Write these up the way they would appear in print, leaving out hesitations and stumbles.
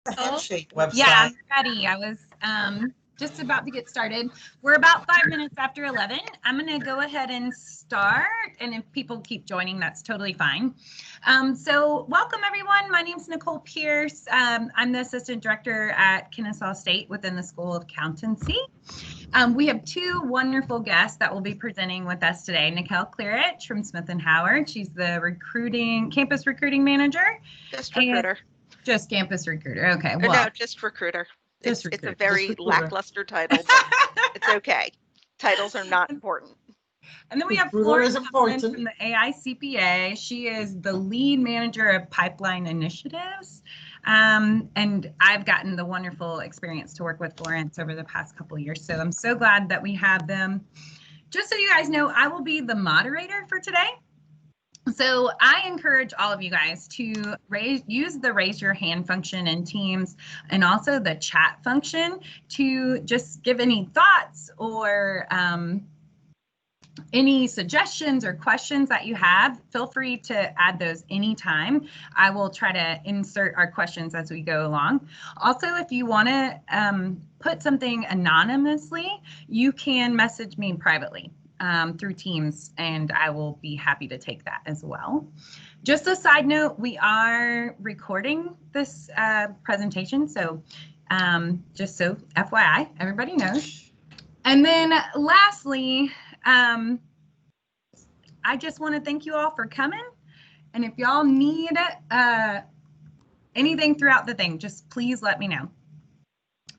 The handshake website. Yeah, I'm ready. I was just about to get started. We're about 5 minutes after 11. I'm going to go ahead and start. And if people keep joining, that's totally fine. So welcome, everyone. My name is Nicole Pierce. I'm the Assistant Director at Kennesaw State within the School of Accountancy. We have two wonderful guests that will be presenting with us today. Nikail Clarich from Smith & Howard. She's the campus recruiting manager. Just recruiter. Just campus recruiter. Okay. Well, no, just recruiter. It's a very lackluster title, but it's okay. Titles are not important. And then we have Florence Holland from the AICPA. She is the lead manager of pipeline initiatives. And I've gotten the wonderful experience to work with Florence over the past couple of years. So I'm so glad that we have them. Just so you guys know, I will be the moderator for today. So I encourage all of you guys to use the raise your hand function in Teams and also the chat function to just give any thoughts or any suggestions or questions that you have. Feel free to add those anytime. I will try to insert our questions as we go along. Also, if you want to put something anonymously, you can message me privately through Teams, and I will be happy to take that as well. Just a side note, we are recording this presentation, so just so FYI, everybody knows. And then lastly, I just want to thank you all for coming. And if y'all need anything throughout the thing, just please let me know.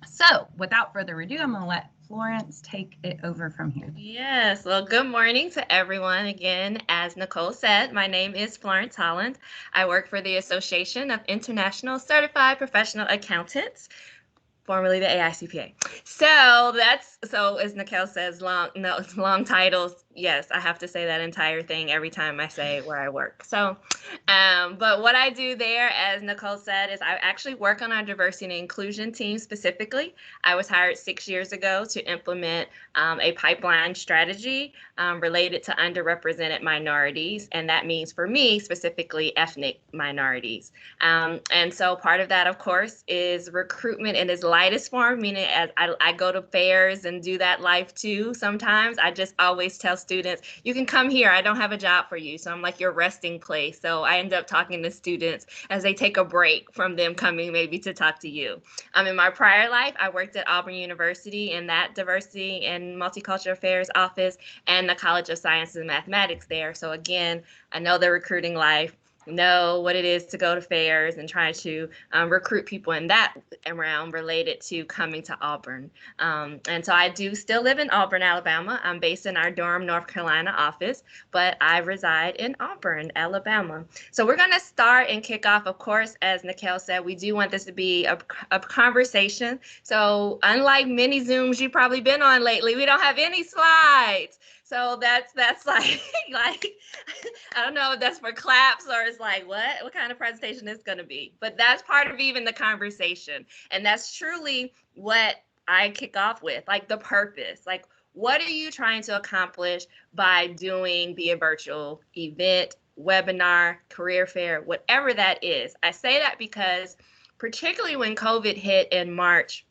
So without further ado, I'm going to let Florence take it over from here. Yes, well, good morning to everyone. Again, as Nicole said, my name is Florence Holland. I work for the Association of International Certified Professional Accountants, formerly the AICPA. So as Nicole says, long titles. Yes, I have to say that entire thing every time I say where I work. So, but what I do there, as Nicole said, is I actually work on our diversity and inclusion team specifically. I was hired 6 years ago to implement a pipeline strategy related to underrepresented minorities. And that means for me, specifically ethnic minorities. And so part of that, of course, is recruitment in its lightest form, meaning as I go to fairs and do that life too. Sometimes I just always tell students, you can come here. I don't have a job for you. So I'm like your resting place. So I end up talking to students as they take a break from them coming maybe to talk to you. In my prior life, I worked at Auburn University in that diversity and multicultural affairs office and the College of Sciences and Mathematics there. So again, I know the recruiting life, know what it is to go to fairs and try to recruit people in that realm related to coming to Auburn. And so I do still live in Auburn, Alabama. I'm based in our Durham, North Carolina office, but I reside in Auburn, Alabama. So we're going to start and kick off, of course, as Nicole said, we do want this to be a conversation. So unlike many Zooms you've probably been on lately, we don't have any slides. So that's like I don't know if that's for claps or it's like, what kind of presentation is going to be? But that's part of even the conversation. And that's truly what I kick off with, like the purpose. Like, what are you trying to accomplish by doing the virtual event, webinar, career fair, whatever that is? I say that because particularly when COVID hit in March,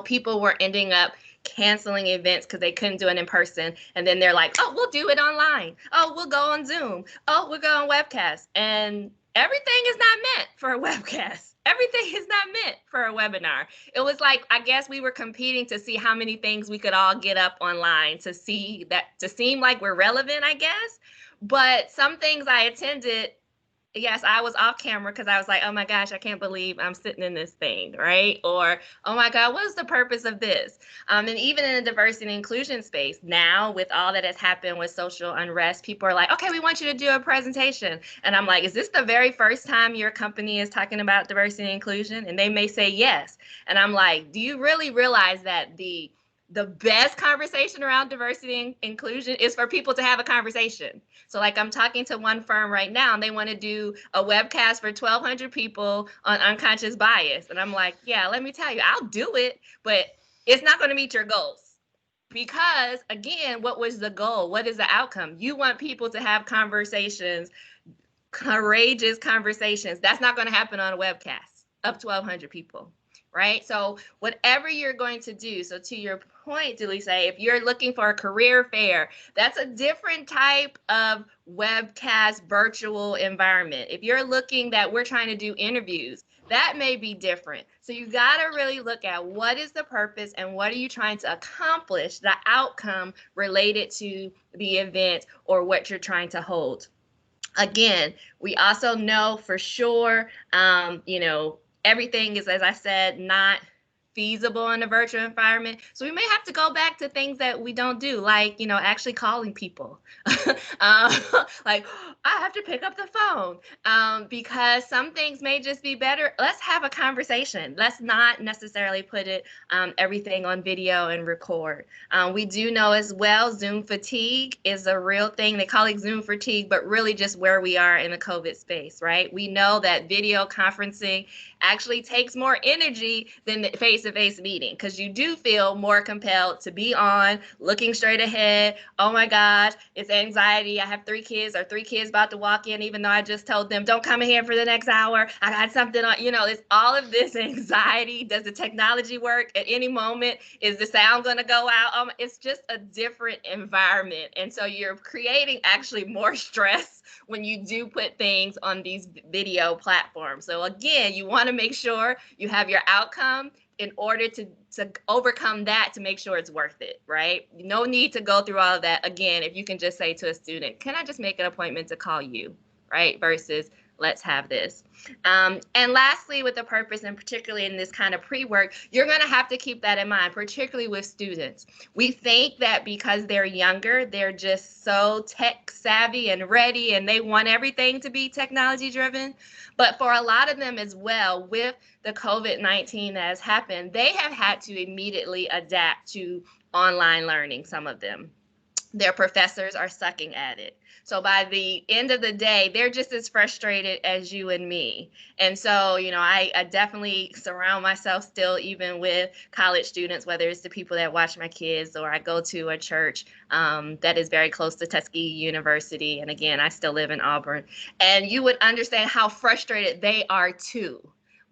people were ending up canceling events because they couldn't do it in person. And then they're like, oh, we'll do it online. Oh, we'll go on Zoom. Oh, we'll go on webcast. And everything is not meant for a webcast. Everything is not meant for a webinar. It was like, I guess we were competing to see how many things we could all get up online to seem like we're relevant, I guess. But some things I attended, yes, I was off camera because I was like, oh my gosh, I can't believe I'm sitting in this thing, right? Or, oh my God, what is the purpose of this? And even in the diversity and inclusion space, now with all that has happened with social unrest, people are like, okay, we want you to do a presentation. And I'm like, is this the very first time your company is talking about diversity and inclusion? And they may say yes. And I'm like, do you really realize that the best conversation around diversity and inclusion is for people to have a conversation? So like I'm talking to one firm right now and they want to do a webcast for 1,200 people on unconscious bias. And I'm like, yeah, let me tell you, I'll do it, but it's not going to meet your goals. Because again, what was the goal? What is the outcome? You want people to have conversations, courageous conversations. That's not going to happen on a webcast. of 1,200 people, right? So whatever you're going to do, so to your point, Delisa, if you're looking for a career fair, that's a different type of webcast virtual environment. If you're looking that we're trying to do interviews, that may be different. So you got to really look at what is the purpose and what are you trying to accomplish, the outcome related to the event or what you're trying to hold. Again, we also know for sure, everything is, as I said, not feasible in a virtual environment. So we may have to go back to things that we don't do, like, actually calling people. Like, I have to pick up the phone because some things may just be better. Let's have a conversation. Let's not necessarily put it everything on video and record. We do know as well, Zoom fatigue is a real thing. They call it Zoom fatigue, but really just where we are in the COVID space, right? We know that video conferencing actually takes more energy than the face-to-face meeting because you do feel more compelled to be on, looking straight ahead. Oh my gosh, it's anxiety. I have 3 kids or 3 kids about to walk in, even though I just told them, don't come in here for the next hour. I got something on, it's all of this anxiety. Does the technology work at any moment? Is the sound going to go out? It's just a different environment. And so you're creating actually more stress when you do put things on these video platforms. So again, you want to make sure you have your outcome in order to overcome that, to make sure it's worth it, right? No need to go through all of that. Again, if you can just say to a student, can I just make an appointment to call you, right? Versus let's have this. And lastly, with the purpose, and particularly in this kind of pre-work, you're going to have to keep that in mind, particularly with students. We think that because they're younger, they're just so tech savvy and ready, and they want everything to be technology driven. But for a lot of them as well, with the COVID-19 that has happened, they have had to immediately adapt to online learning, some of them. Their professors are sucking at it. So by the end of the day, they're just as frustrated as you and me. And so, I definitely surround myself still even with college students, whether it's the people that watch my kids or I go to a church that is very close to Tuskegee University. And again, I still live in Auburn. And you would understand how frustrated they are too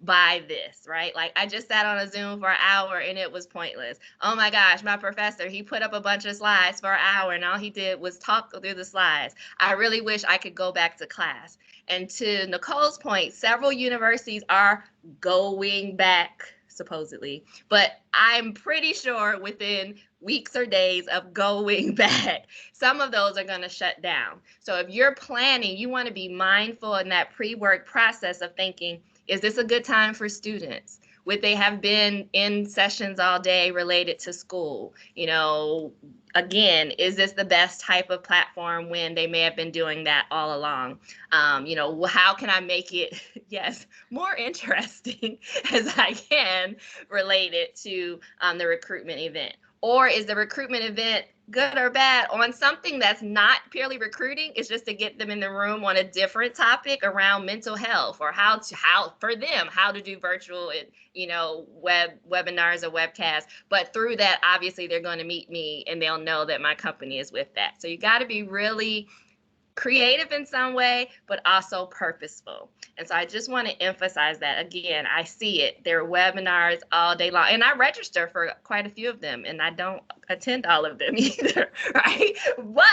by this, right? Like, I just sat on a Zoom for an hour and it was pointless. Oh my gosh, my professor, he put up a bunch of slides for an hour and all he did was talk through the slides. I really wish I could go back to class. And to Nicole's point, several universities are going back, supposedly, but I'm pretty sure within weeks or days of going back, some of those are going to shut down. So if you're planning, you want to be mindful in that pre-work process of thinking, is this a good time for students? Would they have been in sessions all day related to school? Again, is this the best type of platform when they may have been doing that all along? How can I make it, yes, more interesting as I can related to the recruitment event? Or is the recruitment event good or bad on something that's not purely recruiting? It's just to get them in the room on a different topic around mental health or how to do virtual, webinars or webcasts. But through that, obviously, they're going to meet me and they'll know that my company is with that. So you got to be really creative in some way, but also purposeful. And so I just want to emphasize that again. I see it. There are webinars all day long, and I register for quite a few of them, and I don't attend all of them either, right? But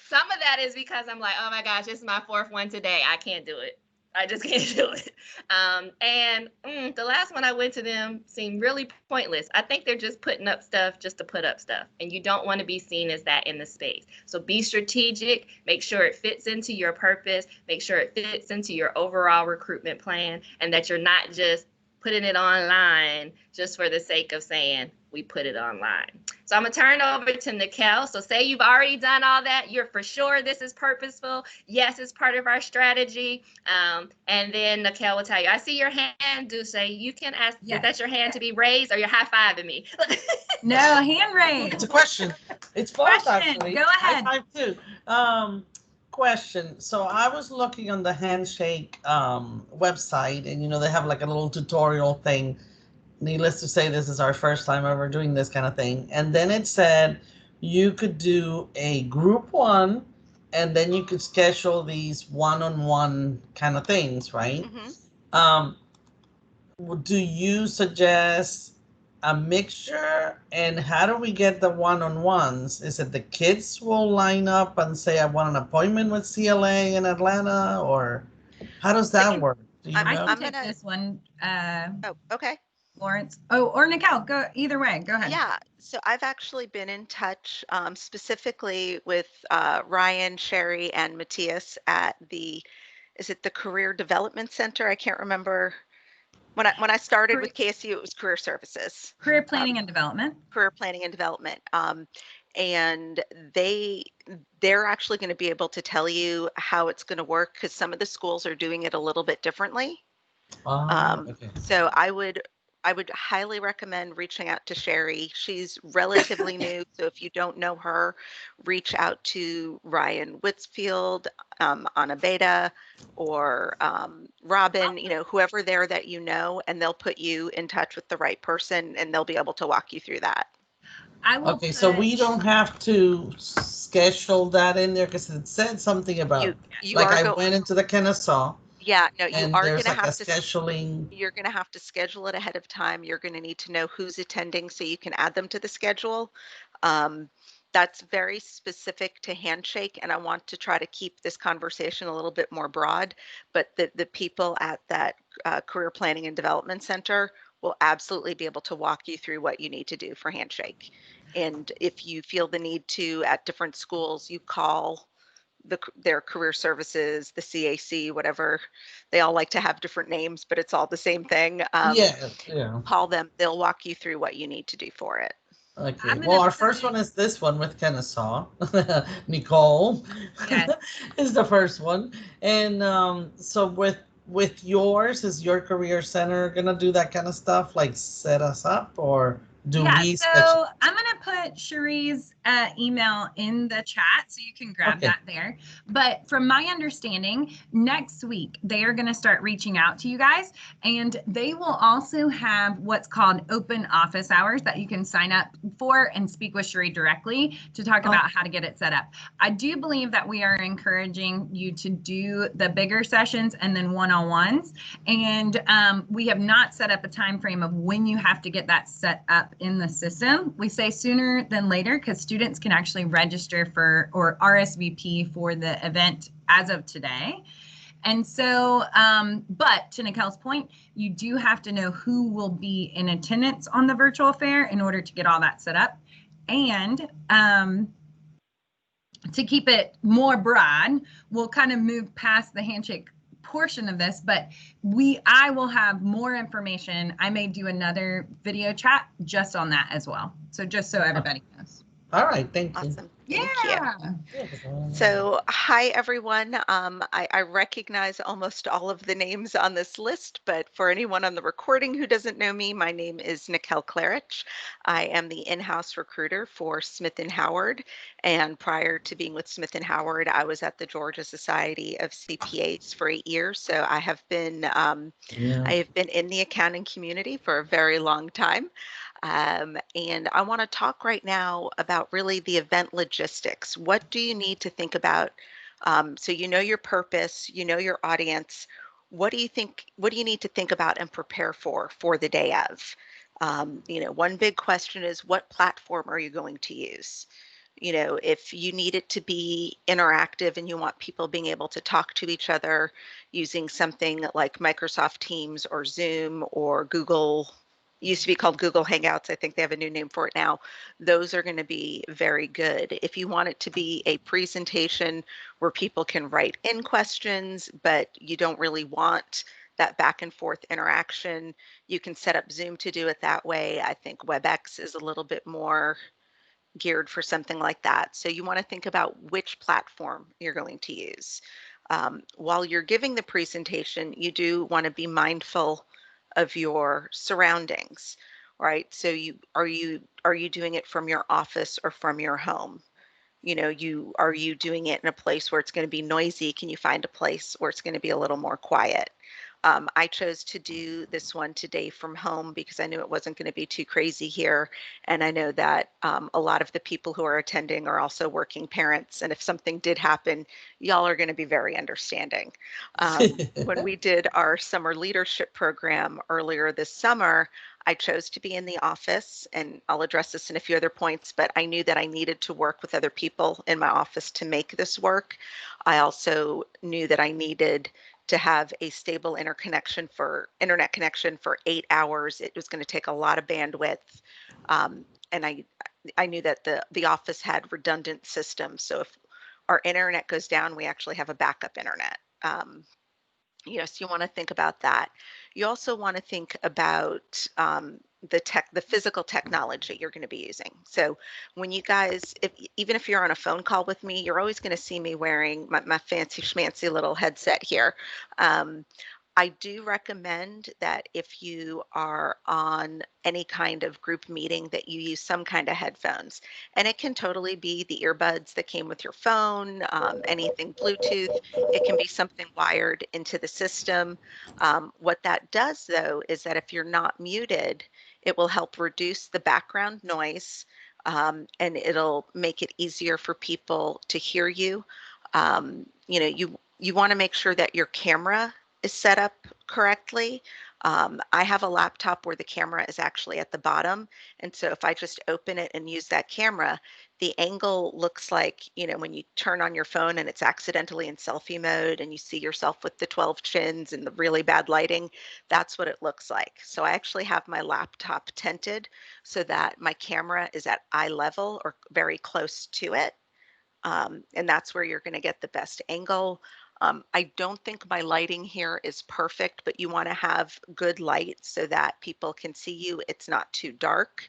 some of that is because I'm like, oh my gosh, this is my 4th one today. I can't do it. I just can't do it. The last one I went to them seemed really pointless. I think they're just putting up stuff just to put up stuff. And you don't want to be seen as that in the space. So be strategic, make sure it fits into your purpose, make sure it fits into your overall recruitment plan, and that you're not just putting it online just for the sake of saying, we put it online. So I'm gonna turn over to Nikail. So say you've already done all that, you're for sure this is purposeful. Yes, it's part of our strategy. And then Nikail will tell you, I see your hand, Dulce. You can ask, yes. Is that your hand to be raised or you're high-fiving me? No, hand raised. It's a question. It's both actually. Go ahead. High five too. Question. So I was looking on the Handshake website and they have like a little tutorial thing. Needless to say, this is our first time ever doing this kind of thing. And then it said you could do a group one and then you could schedule these one-on-one kind of things, right? Mm-hmm. do you suggest a mixture? And how do we get the one-on-ones? Is it the kids will line up and say, I want an appointment with CLA in Atlanta, or how does that work? Do you I know? can take this one, Oh, okay. Florence. Oh, or Nikail, go either way. Go ahead. Yeah, so I've actually been in touch specifically with Ryan, Sherry, and Matthias at is it the Career Development Center? I can't remember. When I started with KSU, it was Career Services. Career Planning and Development. Career Planning and Development. And they're actually going to be able to tell you how it's going to work, because some of the schools are doing it a little bit differently. Okay. So I would highly recommend reaching out to Sherry. She's relatively new, so if you don't know her, reach out to Ryan Whitsfield, Anna Beta, or Robin, whoever there that you know, and they'll put you in touch with the right person, and they'll be able to walk you through that. Okay, so we don't have to schedule that in there, because it said something about, I went into the Kennesaw. Yeah, no, you and are there's going to like have a scheduling. You're going to have to schedule it ahead of time. You're going to need to know who's attending so you can add them to the schedule. That's very specific to Handshake, and I want to try to keep this conversation a little bit more broad, but the people at that Career Planning and Development Center will absolutely be able to walk you through what you need to do for Handshake. And if you feel the need to, at different schools, you call their career services, the CAC, whatever. They all like to have different names, but it's all the same thing. Yeah. Call them. They'll walk you through what you need to do for it. Okay. Well, our first one is this one with Kennesaw. Nicole is the first one. And so with yours, is your career center gonna do that kind of stuff, like set us up, or do we? So I'm gonna put Cherie's email in the chat so you can grab that there. But from my understanding, next week they are gonna start reaching out to you guys, and they will also have what's called open office hours that you can sign up for and speak with Cherie directly to talk about how to get it set up. I do believe that we are encouraging you to do the bigger sessions and then one-on-ones, and we have not set up a time frame of when you have to get that set up in the system. We say sooner than later, because students can actually register for or RSVP for the event as of today. And so, but to Nikail's point, you do have to know who will be in attendance on the virtual fair in order to get all that set up. And to keep it more broad, we'll kind of move past the Handshake portion of this, but I will have more information. I may do another video chat just on that as well. So just so everybody knows. All right, thank you. Awesome. Thank you. So hi, everyone. I recognize almost all of the names on this list, but for anyone on the recording who doesn't know me, my name is Nikail Clarich. I am the in-house recruiter for Smith & Howard, and prior to being with Smith & Howard, I was at the Georgia Society of CPAs for 8 years. So I have been in the accounting community for a very long time. And I want to talk right now about really the event logistics. What do you need to think about? So you know your purpose, you know your audience. What do you need to think about and prepare for the day of? One big question is, what platform are you going to use? If you need it to be interactive and you want people being able to talk to each other using something like Microsoft Teams or Zoom or Google, used to be called Google Hangouts. I think they have a new name for it now. Those are going to be very good. If you want it to be a presentation where people can write in questions, but you don't really want that back and forth interaction, you can set up Zoom to do it that way. I think WebEx is a little bit more geared for something like that. So you want to think about which platform you're going to use. While you're giving the presentation, you do want to be mindful of your surroundings, right? So are you doing it from your office or from your home? Are you doing it in a place where it's going to be noisy? Can you find a place where it's going to be a little more quiet? I chose to do this one today from home because I knew it wasn't going to be too crazy here. And I know that a lot of the people who are attending are also working parents. And if something did happen, y'all are going to be very understanding. When we did our summer leadership program earlier this summer, I chose to be in the office, and I'll address this in a few other points, but I knew that I needed to work with other people in my office to make this work. I also knew that I needed to have a stable internet connection for 8 hours. It was going to take a lot of bandwidth. And I knew that the office had redundant systems. So if our internet goes down, we actually have a backup internet. Yes, you want to think about that. You also want to think about the physical technology you're going to be using. So when you guys, even if you're on a phone call with me, you're always going to see me wearing my fancy schmancy little headset here. I do recommend that if you are on any kind of group meeting that you use some kind of headphones. And it can totally be the earbuds that came with your phone, anything Bluetooth. It can be something wired into the system. What that does, though, is that if you're not muted, it will help reduce the background noise, and it'll make it easier for people to hear you. You want to make sure that your camera is set up correctly. I have a laptop where the camera is actually at the bottom. And so if I just open it and use that camera, the angle looks like, when you turn on your phone and it's accidentally in selfie mode and you see yourself with the 12 chins and the really bad lighting, that's what it looks like. So I actually have my laptop tinted so that my camera is at eye level or very close to it. And that's where you're going to get the best angle. I don't think my lighting here is perfect, but you want to have good light so that people can see you. It's not too dark.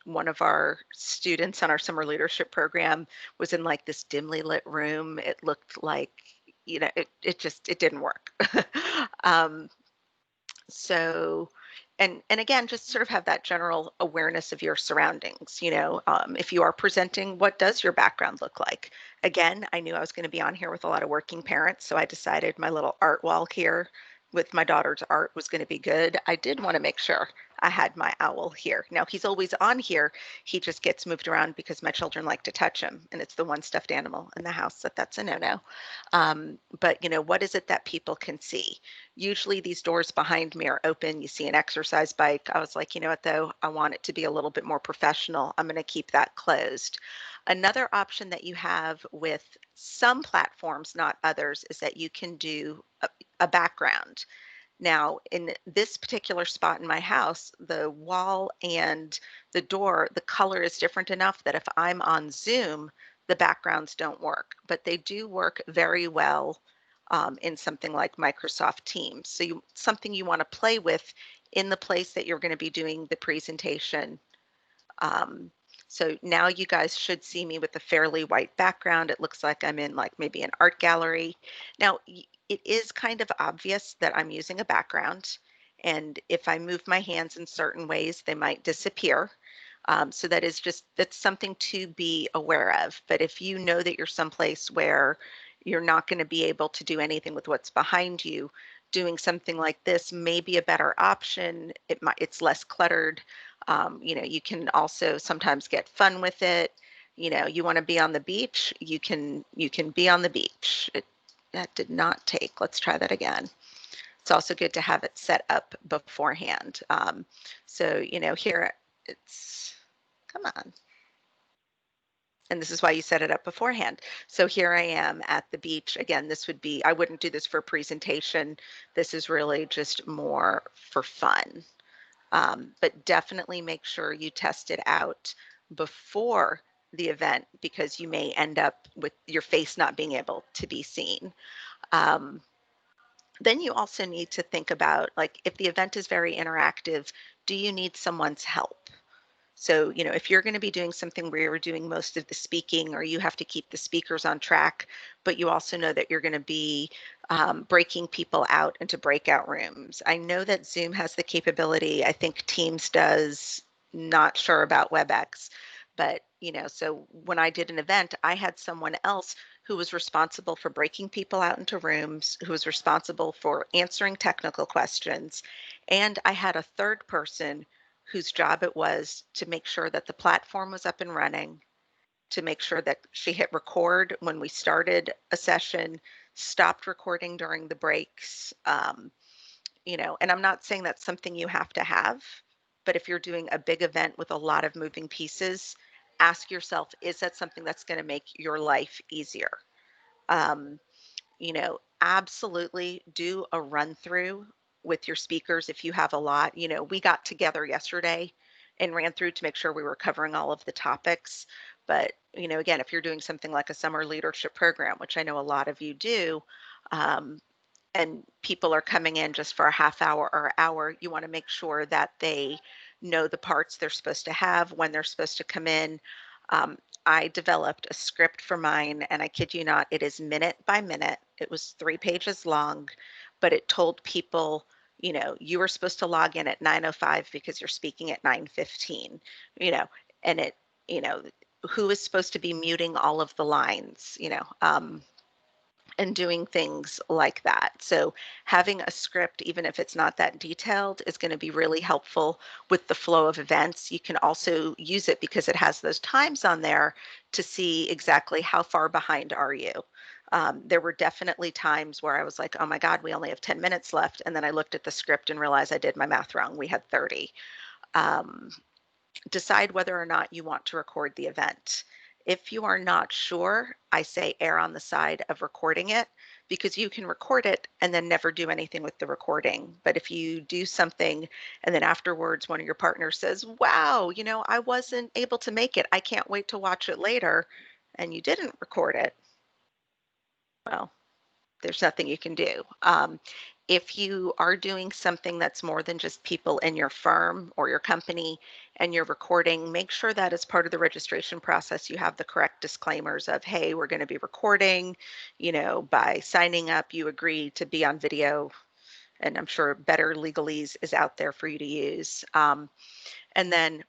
One of our students on our summer leadership program was in like this dimly lit room. It looked like, it didn't work. So, and again, just sort of have that general awareness of your surroundings. If you are presenting, what does your background look like? Again, I knew I was going to be on here with a lot of working parents, so I decided my little art wall here with my daughter's art was going to be good. I did want to make sure I had my owl here. Now he's always on here. He just gets moved around because my children like to touch him, and it's the one stuffed animal in the house that's a no-no. But what is it that people can see? Usually these doors behind me are open. You see an exercise bike. I was like, you know what though? I want it to be a little bit more professional. I'm going to keep that closed. Another option that you have with some platforms, not others, is that you can do a background. Now, in this particular spot in my house, the wall and the door, the color is different enough that if I'm on Zoom, the backgrounds don't work, but they do work very well in something like Microsoft Teams. So something you want to play with in the place that you're going to be doing the presentation. So now you guys should see me with a fairly white background. It looks like I'm in like maybe an art gallery. Now, it is kind of obvious that I'm using a background. And if I move my hands in certain ways, they might disappear. So that's something to be aware of. But if you know that you're someplace where you're not going to be able to do anything with what's behind you, doing something like this may be a better option. It's less cluttered. You can also sometimes get fun with it. You want to be on the beach, you can be on the beach. That did not take. Let's try that again. It's also good to have it set up beforehand. So here it's, come on. And this is why you set it up beforehand. So here I am at the beach. Again, I wouldn't do this for a presentation. This is really just more for fun. But definitely make sure you test it out before the event because you may end up with your face not being able to be seen. Then you also need to think about, like, if the event is very interactive, do you need someone's help? So, if you're going to be doing something where you're doing most of the speaking or you have to keep the speakers on track, but you also know that you're going to be breaking people out into breakout rooms. I know that Zoom has the capability. I think Teams does, not sure about WebEx, but, so when I did an event, I had someone else who was responsible for breaking people out into rooms, who was responsible for answering technical questions. And I had a third person whose job it was to make sure that the platform was up and running, to make sure that she hit record when we started a session, stopped recording during the breaks. And I'm not saying that's something you have to have, but if you're doing a big event with a lot of moving pieces, ask yourself, is that something that's going to make your life easier? Um, Absolutely do a run through with your speakers if you have a lot. We got together yesterday and ran through to make sure we were covering all of the topics. But, again, if you're doing something like a summer leadership program, which I know a lot of you do, and people are coming in just for a half hour or hour, you want to make sure that they know the parts they're supposed to have, when they're supposed to come in. I developed a script for mine, and I kid you not, it is minute by minute. It was 3 pages long, but it told people, you were supposed to log in at 9:05 because you're speaking at 9:15, and it, who is supposed to be muting all of the lines, and doing things like that. So having a script, even if it's not that detailed, is going to be really helpful with the flow of events. You can also use it because it has those times on there to see exactly how far behind are you. There were definitely times where I was like, oh my God, we only have 10 minutes left. And then I looked at the script and realized I did my math wrong. We had 30. Decide whether or not you want to record the event. If you are not sure, I say err on the side of recording it, because you can record it and then never do anything with the recording. But if you do something and then afterwards one of your partners says, wow, I wasn't able to make it, I can't wait to watch it later, and you didn't record it, well, there's nothing you can do. If you are doing something that's more than just people in your firm or your company and you're recording, make sure that as part of the registration process, you have the correct disclaimers of, hey, we're going to be recording, by signing up, you agree to be on video. And I'm sure better legalese is out there for you to use. And then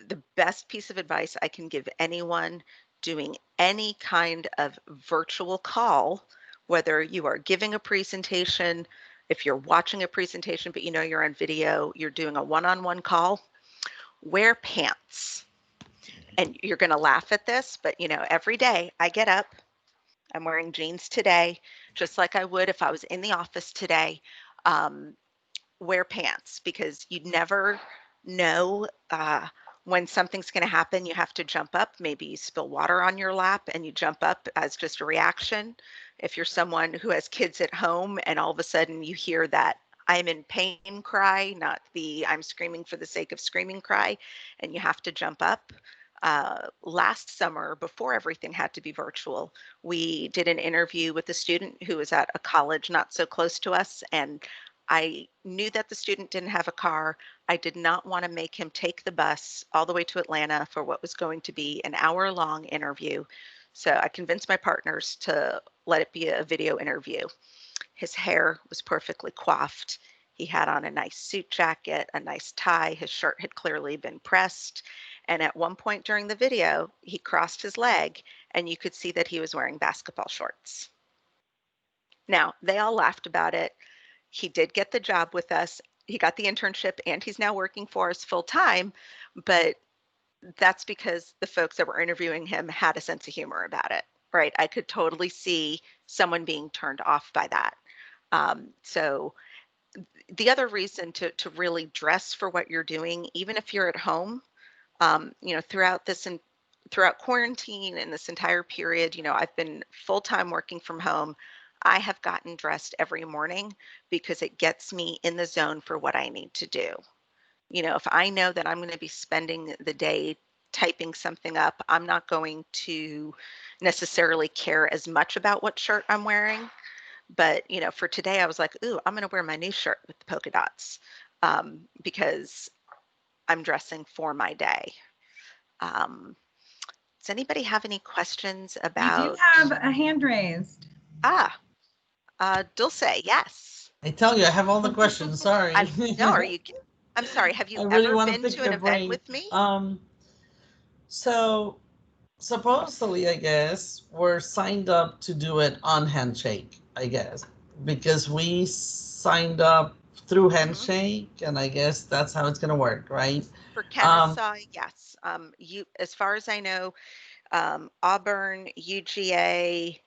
the best piece of advice I can give anyone doing any kind of virtual call, whether you are giving a presentation, if you're watching a presentation, but you're on video, you're doing a one-on-one call, wear pants. And you're going to laugh at this, but every day I get up, I'm wearing jeans today, just like I would if I was in the office today. Wear pants, because you never know when something's going to happen. You have to jump up. Maybe you spill water on your lap and you jump up as just a reaction. If you're someone who has kids at home and all of a sudden you hear that I'm in pain cry, not the I'm screaming for the sake of screaming cry, and you have to jump up. Last summer, before everything had to be virtual, we did an interview with a student who was at a college not so close to us, and I knew that the student didn't have a car. I did not want to make him take the bus all the way to Atlanta for what was going to be an hour-long interview. So I convinced my partners to let it be a video interview. His hair was perfectly coiffed. He had on a nice suit jacket, a nice tie. His shirt had clearly been pressed. And at one point during the video, he crossed his leg and you could see that he was wearing basketball shorts. Now, they all laughed about it. He did get the job with us. He got the internship and he's now working for us full time, but that's because the folks that were interviewing him had a sense of humor about it, right? I could totally see someone being turned off by that. So the other reason to really dress for what you're doing, even if you're at home, throughout quarantine and this entire period, I've been full-time working from home. I have gotten dressed every morning because it gets me in the zone for what I need to do. If I know that I'm going to be spending the day typing something up, I'm not going to necessarily care as much about what shirt I'm wearing. But, for today, I was like, ooh, I'm going to wear my new shirt with the polka dots because I'm dressing for my day. Does anybody have any questions about? You do have a hand raised. Dulce, yes. I tell you, I have all the questions. Sorry. No, I'm sorry. Have you I really ever want been pick to an your event brain. with me? So supposedly, I guess, we're signed up to do it on Handshake, I guess, because we signed up through Handshake, and I guess that's how it's going to work, right? For Um, Kennesaw, yes. As far as I know, Auburn, UGA,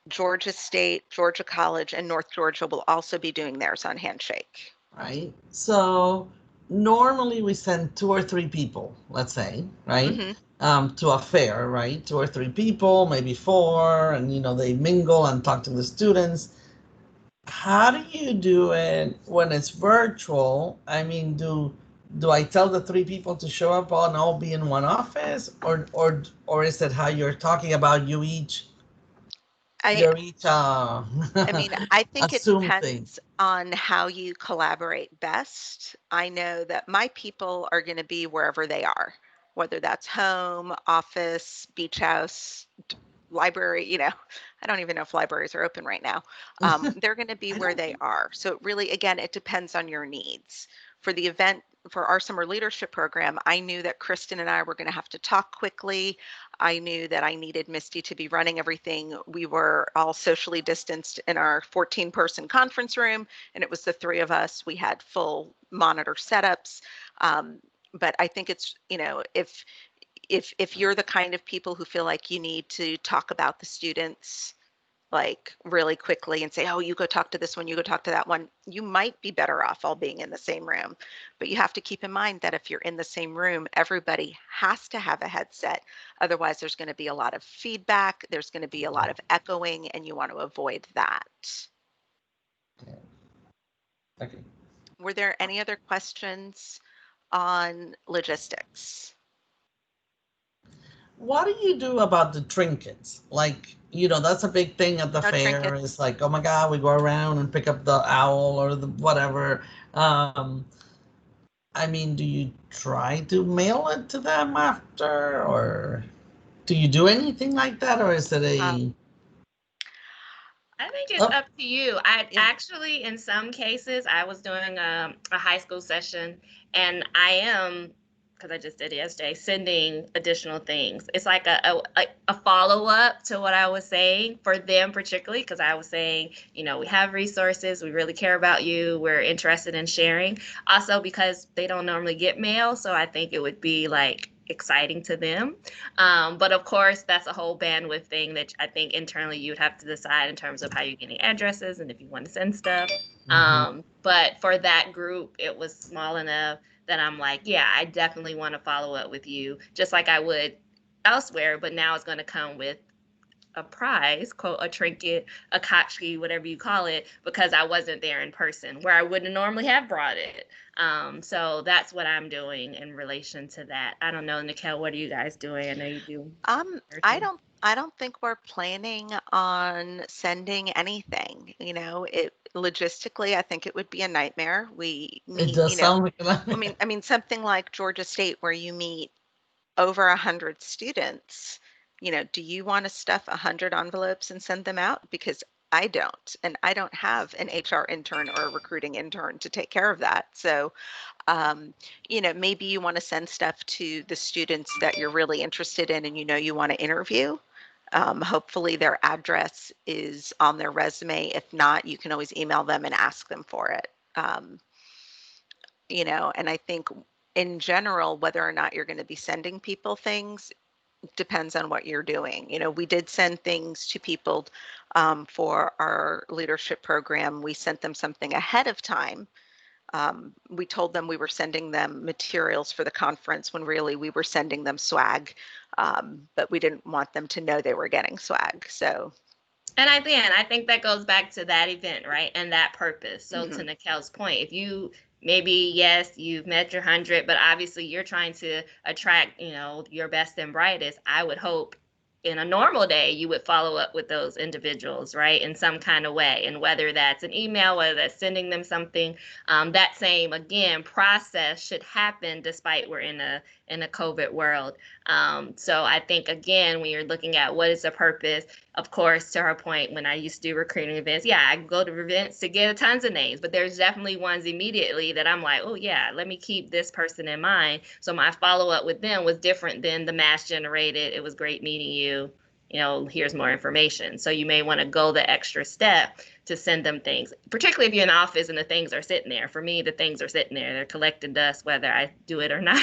Georgia State, Georgia College, and North Georgia will also be doing theirs on Handshake. right. So normally we send 2 or 3 people, let's say, right? To a fair, right? 2 or 3 people, maybe 4, and they mingle and talk to the students. How do you do it when it's virtual? I mean, do I tell the 3 people to show up and all be in one office, or is it how you're talking about? I You're each I mean, I think it assume thing, depends on how you collaborate best. I know that my people are going to be wherever they are, whether that's home, office, beach house, library, I don't even know if libraries are open right now. They're going to be I where don't they think. are. So it really, again, it depends on your needs. For the event, for our summer leadership program, I knew that Kristen and I were going to have to talk quickly. I knew that I needed Misty to be running everything. We were all socially distanced in our 14-person conference room, and it was the 3 of us. We had full monitor setups. But I think it's, if you're the kind of people who feel like you need to talk about the students like really quickly and say, oh, you go talk to this one, you go talk to that one, you might be better off all being in the same room. But you have to keep in mind that if you're in the same room, everybody has to have a headset. Otherwise, there's going to be a lot of feedback, there's going to be a lot of echoing, and you want to avoid that. Okay. Were there any other questions on logistics? What do you do about the trinkets? Like, that's a big thing at the No fair. It's trinkets. like, oh my God, we go around and pick up the owl or the whatever. I mean, do you try to mail it to them after, or do you do anything like that, or is it a? I think it's Oh, up to you. I Yeah. actually, in some cases, I was doing a high school session, and I am, because I just did it yesterday, sending additional things. It's like a follow up to what I was saying for them, particularly because I was saying, we have resources, we really care about you, we're interested in sharing. Also, because they don't normally get mail, so I think it would be like exciting to them. But of course, that's a whole bandwidth thing that I think internally you'd have to decide in terms of how you're getting addresses and if you want to send stuff. But for that group, it was small enough that I'm like, yeah, I definitely want to follow up with you, just like I would elsewhere. But now it's going to come with a prize, quote, a trinket, a tchotchke, whatever you call it, because I wasn't there in person where I wouldn't normally have brought it. So that's what I'm doing in relation to that. I don't know, Nikail, what are you guys doing? I know you do. I don't think we're planning on sending anything. It logistically, I think it would be a nightmare. We it meet, does sound like I mean, something like Georgia State where you meet over 100 students. Do you want to stuff 100 envelopes and send them out? Because I don't, and I don't have an HR intern or a recruiting intern to take care of that. So um, maybe you want to send stuff to the students that you're really interested in and you want to interview. Hopefully their address is on their resume. If not, you can always email them and ask them for it. And I think in general, whether or not you're going to be sending people things depends on what you're doing. We did send things to people for our leadership program. We sent them something ahead of time. We told them we were sending them materials for the conference when really we were sending them swag, but we didn't want them to know they were getting swag. So. And I think that goes back to that event, right? And that purpose. So to Nikail's point, if you maybe, yes, you've met your 100, but obviously you're trying to attract, your best and brightest, I would hope in a normal day, you would follow up with those individuals, right, in some kind of way. And whether that's an email, whether that's sending them something, that same, again, process should happen despite we're in a COVID world. So I think, again, when you're looking at what is the purpose, of course, to her point, when I used to do recruiting events, yeah, I go to events to get tons of names, but there's definitely ones immediately that I'm like, oh yeah, let me keep this person in mind. So my follow-up with them was different than the mass generated. It was great meeting you. Here's more information. So you may want to go the extra step to send them things, particularly if you're in the office and the things are sitting there. For me, the things are sitting there. They're collecting dust, whether I do it or not.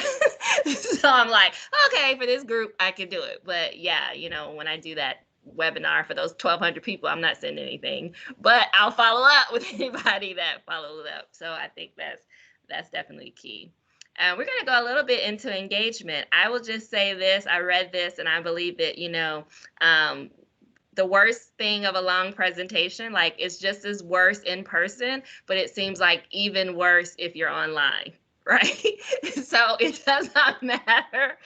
So I'm like, okay, for this group, I can do it. But yeah, when I do that webinar for those 1,200 people, I'm not sending anything, but I'll follow up with anybody that follows up. So I think that's definitely key. We're going to go a little bit into engagement. I will just say this. I read this and I believe that, the worst thing of a long presentation, like it's just as worse in person, but it seems like even worse if you're online. Right? So it does not matter.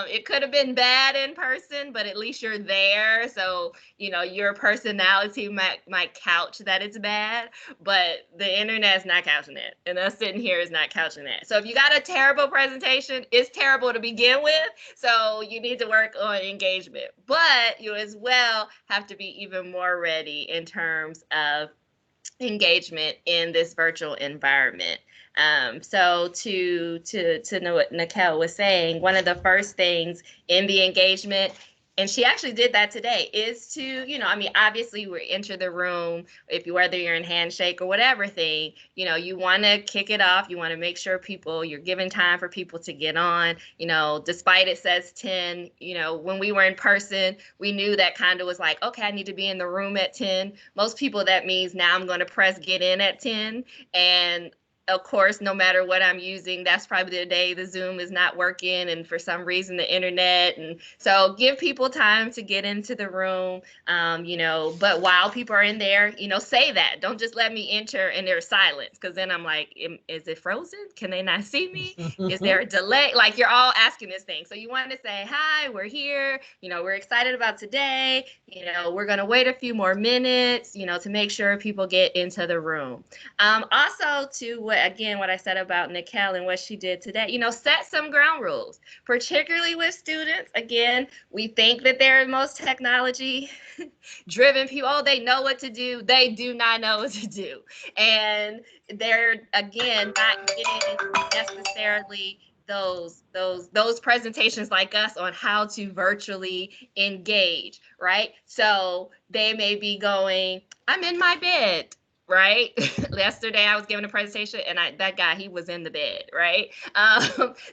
It could have been bad in person, but at least you're there. So, your personality might couch that it's bad, but the internet's not couching it. And us sitting here is not couching that. So if you got a terrible presentation, it's terrible to begin with. So you need to work on engagement, but you as well have to be even more ready in terms of engagement in this virtual environment. So to know what Nikail was saying, one of the first things in the engagement, and she actually did that today, is to, obviously we enter the room, whether you're in handshake or whatever thing, you want to kick it off. You want to make sure you're giving time for people to get on, despite it says 10, when we were in person, we knew that kind of was like, okay, I need to be in the room at 10. Most people, that means now I'm going to press get in at 10. And of course, no matter what I'm using, that's probably the day the Zoom is not working, and for some reason the internet. And so give people time to get into the room, but while people are in there, say that. Don't just let me enter and there's silence, because then I'm like, is it frozen? Can they not see me? Is there a delay? Like, you're all asking this thing. So you want to say, hi, we're here. We're excited about today. We're going to wait a few more minutes, to make sure people get into the room. Also, to what I said about Nikail and what she did today, set some ground rules, particularly with students. Again, we think that they're the most technology driven people. Oh, they know what to do. They do not know what to do. And they're, again, not getting necessarily those presentations like us on how to virtually engage, right? So they may be going, I'm in my bed. Right? Yesterday I was giving a presentation and that guy, he was in the bed, right?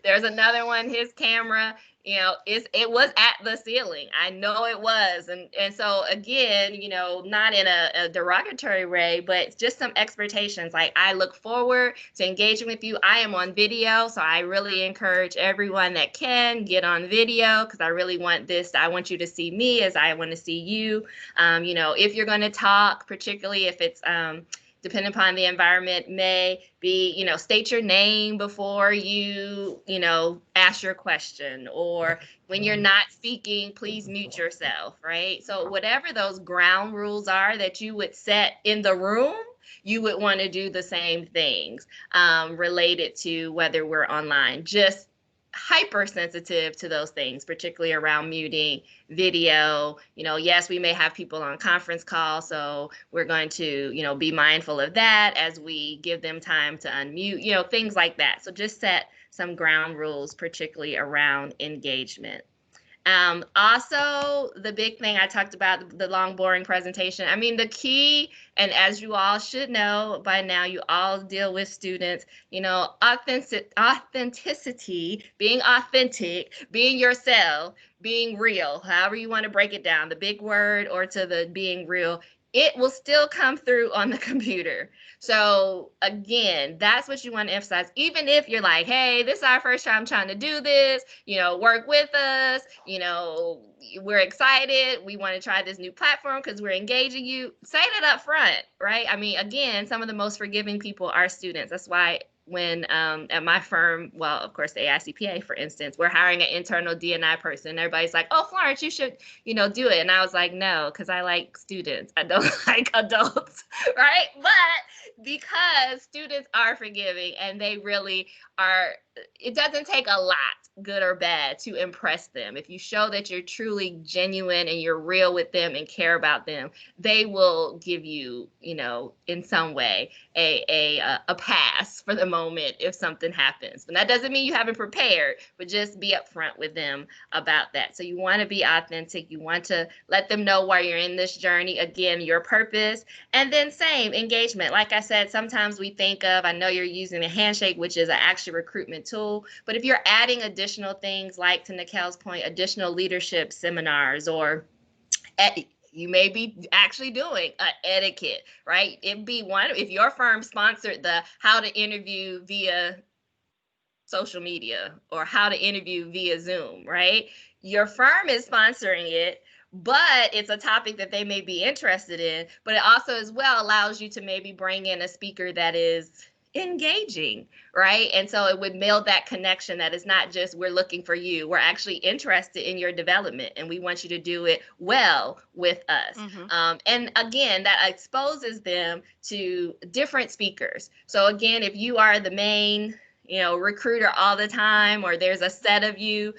There's another one, his camera, it was at the ceiling. I know it was. And so again, not in a derogatory way, but just some expectations. Like, I look forward to engaging with you. I am on video, so I really encourage everyone that can get on video, because I really want this. I want you to see me as I want to see you. If you're going to talk, particularly if it's depending upon the environment, may be, state your name before you, ask your question, or when you're not speaking, please mute yourself, right? So whatever those ground rules are that you would set in the room, you would want to do the same things related to whether we're online. Just hypersensitive to those things, particularly around muting video. Yes, we may have people on conference call, so we're going to, be mindful of that as we give them time to unmute, things like that. So just set some ground rules, particularly around engagement. Also, the big thing I talked about, the long, boring presentation. I mean, the key, and as you all should know by now, you all deal with students, authenticity, being authentic, being yourself, being real, however you want to break it down, the big word or to the being real, it will still come through on the computer. So again, that's what you want to emphasize. Even if you're like, hey, this is our first time trying to do this, work with us, we're excited. We want to try this new platform because we're engaging you. Say that up front, right? I mean, again, some of the most forgiving people are students. That's why when at my firm, well, of course, the AICPA, for instance, we're hiring an internal D&I person. Everybody's like, oh, Florence, you should, do it. And I was like, no, because I like students. I don't like adults, right? But because students are forgiving and they really are, it doesn't take a lot, good or bad, to impress them. If you show that you're truly genuine and you're real with them and care about them, they will give you, in some way, a pass for the moment if something happens. But that doesn't mean you haven't prepared, but just be upfront with them about that. So you want to be authentic. You want to let them know why you're in this journey. Again, your purpose. And then same engagement. Like I said, sometimes we think of, I know you're using a handshake, which is an actual recruitment tool, but if you're adding additional things, like to Nikail's point, additional leadership seminars, or you may be actually doing etiquette, right? It'd be one, if your firm sponsored the how to interview via social media or how to interview via Zoom, right? Your firm is sponsoring it, but it's a topic that they may be interested in, but it also as well allows you to maybe bring in a speaker that is engaging, right? And so it would build that connection that is not just we're looking for you, we're actually interested in your development and we want you to do it well with us. And again, that exposes them to different speakers. So again, if you are the main recruiter all the time, or there's a set of you,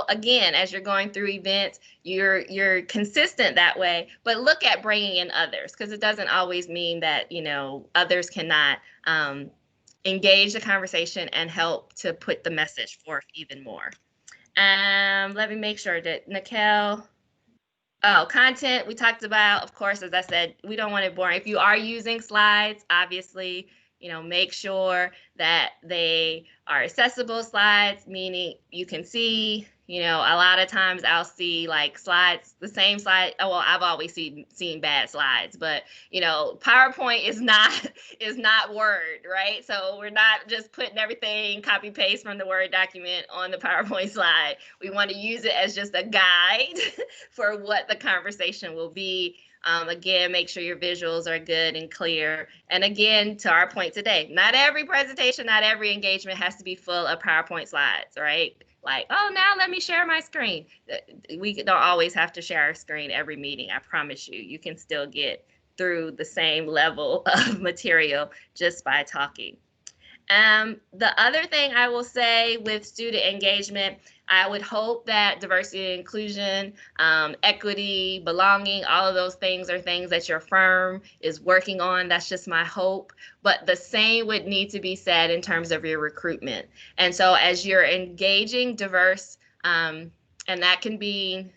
again, as you're going through events, you're consistent that way, but look at bringing in others, because it doesn't always mean that, others cannot engage the conversation and help to put the message forth even more. Let me make sure that Nikail, content we talked about, of course, as I said, we don't want it boring. If you are using slides, obviously, make sure that they are accessible slides, meaning you can see, a lot of times I'll see like slides, the same slide. Oh, well, I've always seen bad slides, but PowerPoint is not Word, right? So we're not just putting everything copy paste from the Word document on the PowerPoint slide. We want to use it as just a guide for what the conversation will be. Again, make sure your visuals are good and clear. And again, to our point today, not every presentation, not every engagement has to be full of PowerPoint slides, right? Like, oh, now let me share my screen. We don't always have to share our screen every meeting. I promise you, you can still get through the same level of material just by talking. The other thing I will say with student engagement, I would hope that diversity and inclusion, equity, belonging, all of those things are things that your firm is working on. That's just my hope. But the same would need to be said in terms of your recruitment. And so as you're engaging diverse, and that can be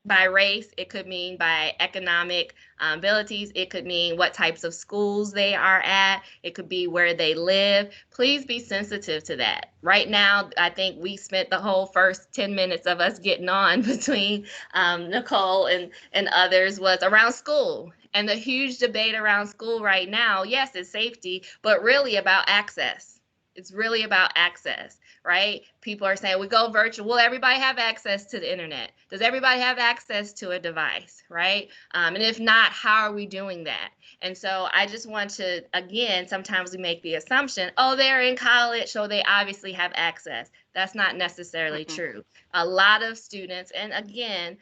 by race, it could mean by economic abilities, it could mean what types of schools they are at, it could be where they live. Please be sensitive to that. Right now, I think we spent the whole first 10 minutes of us getting on between Nicole and others was around school. And the huge debate around school right now, yes, it's safety, but really about access. It's really about access, right? People are saying we go virtual. Will everybody have access to the internet? Does everybody have access to a device, right? And if not, how are we doing that? And so I just want to, again, sometimes we make the assumption, oh, they're in college, so they obviously have access. That's not necessarily true. A lot of students, and again,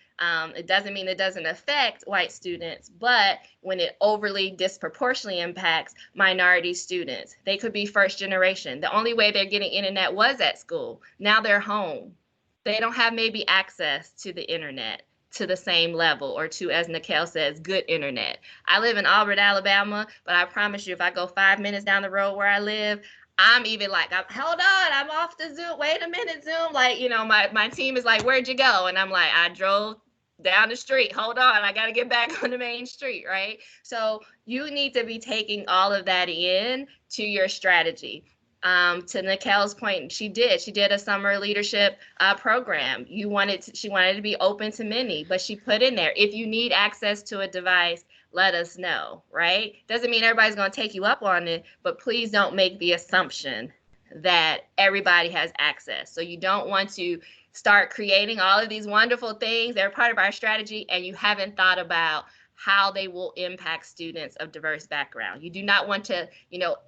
it doesn't mean it doesn't affect white students, but when it overly disproportionately impacts minority students, they could be first generation. The only way they're getting internet was at school. Now they're home. They don't have maybe access to the internet to the same level, or to, as Nikail says, good internet. I live in Auburn, Alabama, but I promise you, if I go 5 minutes down the road where I live, I'm even like, hold on, I'm off the Zoom. Wait a minute, Zoom. Like, my team is like, where'd you go? And I'm like, I drove down the street. Hold on, I got to get back on the main street, right? So you need to be taking all of that in to your strategy. To Nikail's point, she did a summer leadership program. She wanted to be open to many, but she put in there, if you need access to a device, let us know, right? Doesn't mean everybody's going to take you up on it, but please don't make the assumption that everybody has access. So you don't want to start creating all of these wonderful things. They're part of our strategy, and you haven't thought about how they will impact students of diverse background. You do not want to,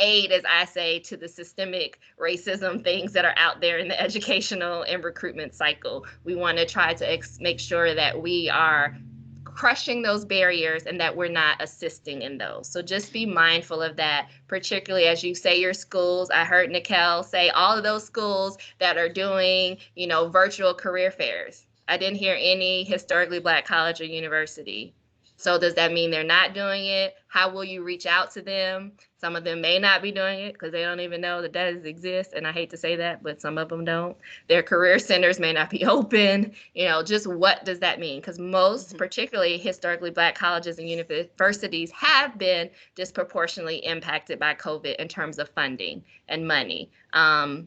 aid, as I say, to the systemic racism things that are out there in the educational and recruitment cycle. We want to try to make sure that we are crushing those barriers and that we're not assisting in those. So just be mindful of that, particularly as you say your schools. I heard Nikail say all of those schools that are doing, virtual career fairs. I didn't hear any historically Black college or university. So does that mean they're not doing it? How will you reach out to them? Some of them may not be doing it because they don't even know that does exist. And I hate to say that, but some of them don't. Their career centers may not be open. Just what does that mean? Because most, particularly historically Black colleges and universities, have been disproportionately impacted by COVID in terms of funding and money. And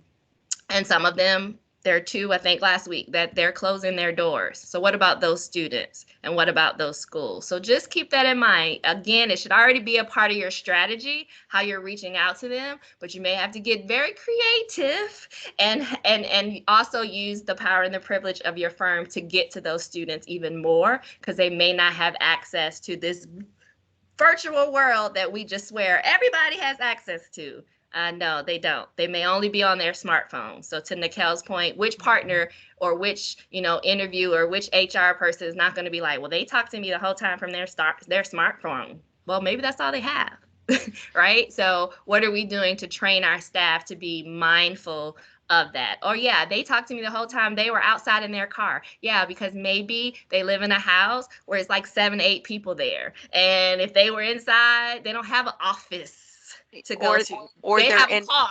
some of them, there are two, I think last week, that they're closing their doors. So what about those students and what about those schools? So just keep that in mind. Again, it should already be a part of your strategy, how you're reaching out to them, but you may have to get very creative and also use the power and the privilege of your firm to get to those students even more, because they may not have access to this virtual world that we just swear everybody has access to. No, they don't. They may only be on their smartphone. So to Nikail's point, which partner or which, interview or which HR person is not going to be like, well, they talked to me the whole time from their smartphone. Well, maybe that's all they have, right? So what are we doing to train our staff to be mindful of that? Or yeah, they talked to me the whole time they were outside in their car. Yeah, because maybe they live in a house where it's like 7, 8 people there. And if they were inside, they don't have an office to go to, or they have a car.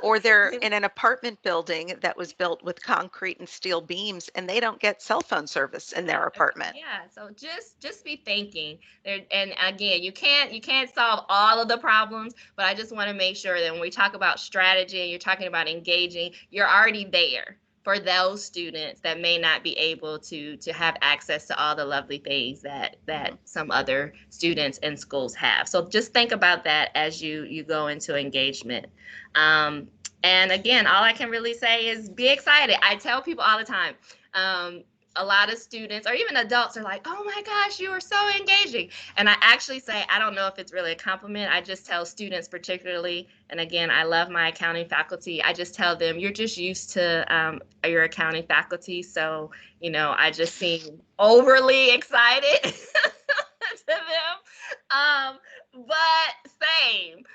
Or they're in an apartment building that was built with concrete and steel beams, and they don't get cell phone service in their apartment. Yeah, so just be thinking there. And again, you can't solve all of the problems, but I just want to make sure that when we talk about strategy and you're talking about engaging, you're already there for those students that may not be able to have access to all the lovely things that some other students in schools have. So just think about that as you go into engagement. And again, all I can really say is be excited. I tell people all the time, a lot of students or even adults are like, oh my gosh, you are so engaging. And I actually say, I don't know if it's really a compliment. I just tell students particularly, and again, I love my accounting faculty. I just tell them, you're just used to your accounting faculty. So, I just seem overly excited to them. But same.